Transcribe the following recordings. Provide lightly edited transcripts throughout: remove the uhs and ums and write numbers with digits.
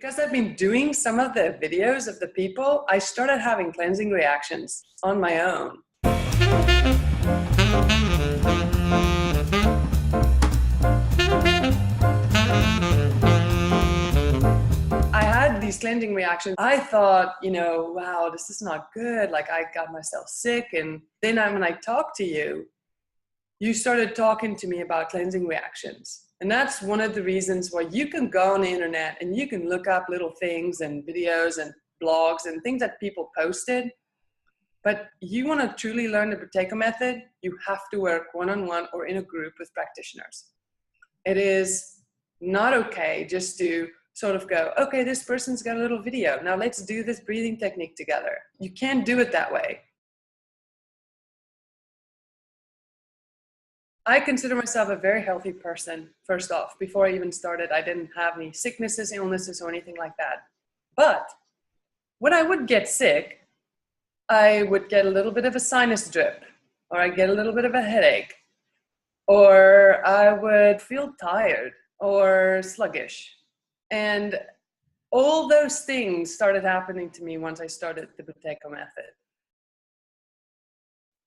Because I've been doing some of the videos of the people, I started having cleansing reactions on my own. I had these cleansing reactions. I thought, wow, this is not good. Like, I got myself sick. And then when I talked to you, you started talking to me about cleansing reactions. And that's one of the reasons why you can go on the internet and you can look up little things and videos and blogs and things that people posted. But you want to truly learn the Protego method, you have to work one-on-one or in a group with practitioners. It is not okay just to sort of go, okay, this person's got a little video. Now let's do this breathing technique together. You can't do it that way. I consider myself a very healthy person, first off. Before I even started, I didn't have any sicknesses, illnesses, or anything like that. But when I would get sick, I would get a little bit of a sinus drip, or I get a little bit of a headache, or I would feel tired or sluggish. And all those things started happening to me once I started the Protego method.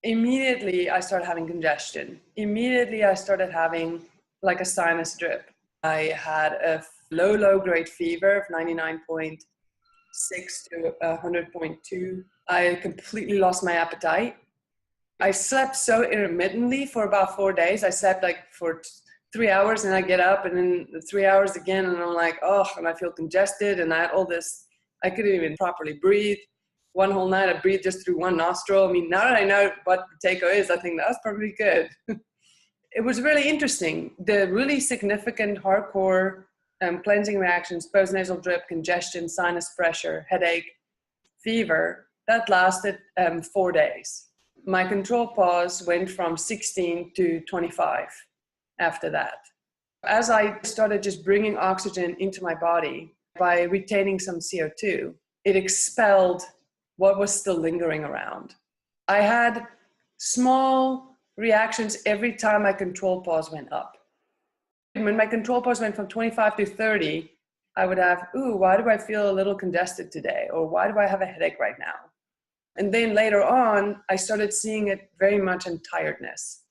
Immediately, I started having congestion. Immediately, I started having like a sinus drip. I had a low grade fever of 99.6 to 100.2. I completely lost my appetite. I slept so intermittently for about 4 days. I slept like for 3 hours and I get up and then 3 hours again and I'm like, oh, and I feel congested and I had all this, I couldn't even properly breathe. One whole night I breathed just through one nostril. I mean, now that I know what Protego is, I think that's probably good. It was really interesting. The really significant hardcore cleansing reactions, postnasal drip, congestion, sinus pressure, headache, fever, that lasted 4 days. My control pause went from 16 to 25 after that. As I started just bringing oxygen into my body by retaining some CO2, it expelled what was still lingering around. I had small reactions every time my control pause went up. When my control pause went from 25 to 30, I would have, ooh, why do I feel a little congested today? Or why do I have a headache right now? And then later on, I started seeing it very much in tiredness.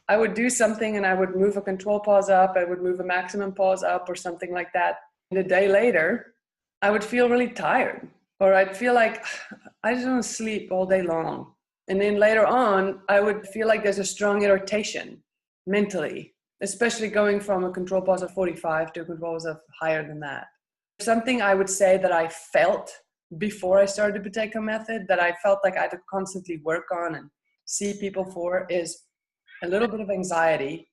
I would do something and I would move a control pause up, I would move a maximum pause up or something like that. And a day later, I would feel really tired. Or I'd feel like I just want to sleep all day long. And then later on, I would feel like there's a strong irritation mentally, especially going from a control pause of 45 to a control pause of higher than that. Something I would say that I felt before I started the Protego method that I felt like I had to constantly work on and see people for is a little bit of anxiety,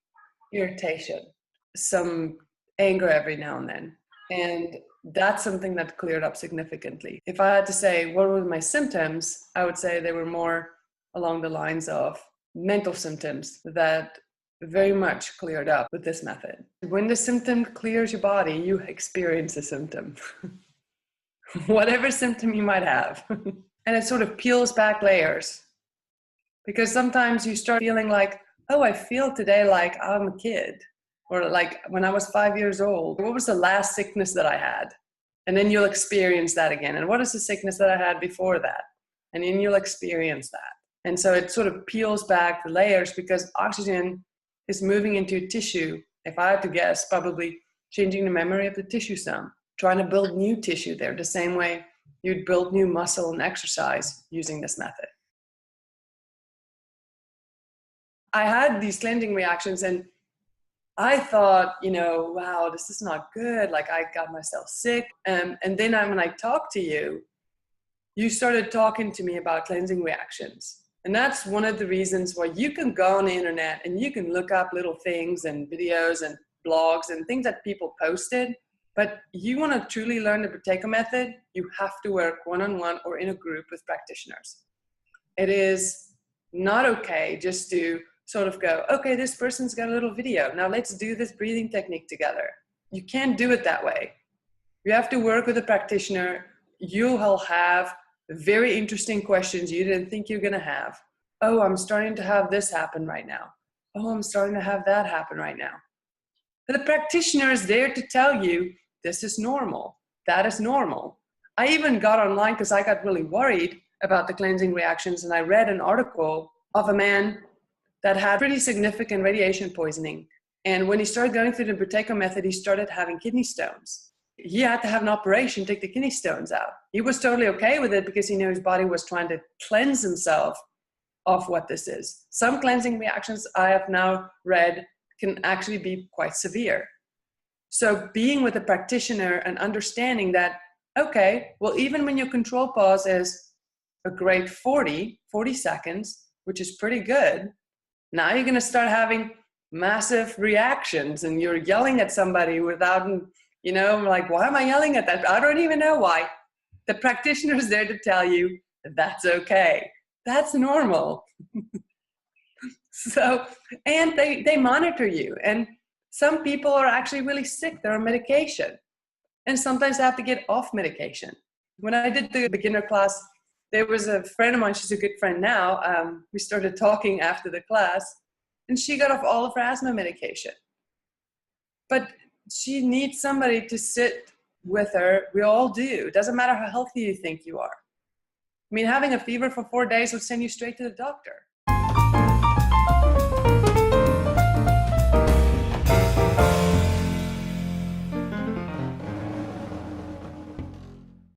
irritation, some anger every now and then. And that's something that cleared up significantly. If I had to say what were my symptoms, I would say they were more along the lines of mental symptoms that very much cleared up with this method. When the symptom clears your body, you experience a symptom. Whatever symptom you might have. And it sort of peels back layers. Because sometimes you start feeling like, oh, I feel today like I'm a kid. Or like when I was 5 years old, what was the last sickness that I had? And then you'll experience that again. And what is the sickness that I had before that? And then you'll experience that. And so it sort of peels back the layers because oxygen is moving into tissue. If I had to guess, probably changing the memory of the tissue some, trying to build new tissue there, the same way you'd build new muscle and exercise using this method. I had these cleansing reactions and I thought, wow, this is not good. Like I got myself sick. And then when I talked to you, you started talking to me about cleansing reactions. And that's one of the reasons why you can go on the internet and you can look up little things and videos and blogs and things that people posted. But you want to truly learn the Protego method, you have to work one-on-one or in a group with practitioners. It is not okay just to sort of go, okay, this person's got a little video. Now let's do this breathing technique together. You can't do it that way. You have to work with a practitioner. You'll have very interesting questions you didn't think you're going to have. Oh, I'm starting to have this happen right now. Oh, I'm starting to have that happen right now. But the practitioner is there to tell you this is normal. That is normal. I even got online because I got really worried about the cleansing reactions, and I read an article of a man that had pretty significant radiation poisoning. And when he started going through the Buteyko method, he started having kidney stones. He had to have an operation to take the kidney stones out. He was totally okay with it because he knew his body was trying to cleanse himself of what this is. Some cleansing reactions I have now read can actually be quite severe. So being with a practitioner and understanding that, okay, well, even when your control pause is a great 40 seconds, which is pretty good, now you're going to start having massive reactions and you're yelling at somebody without, you know, like, why am I yelling at that? I don't even know why. The practitioner is there to tell you that's okay. That's normal. So, and they monitor you. And some people are actually really sick. They're on medication. And sometimes they have to get off medication. When I did the beginner class, there was a friend of mine, she's a good friend now. We started talking after the class, and she got off all of her asthma medication. But she needs somebody to sit with her. We all do. It doesn't matter how healthy you think you are. I mean, having a fever for 4 days will send you straight to the doctor.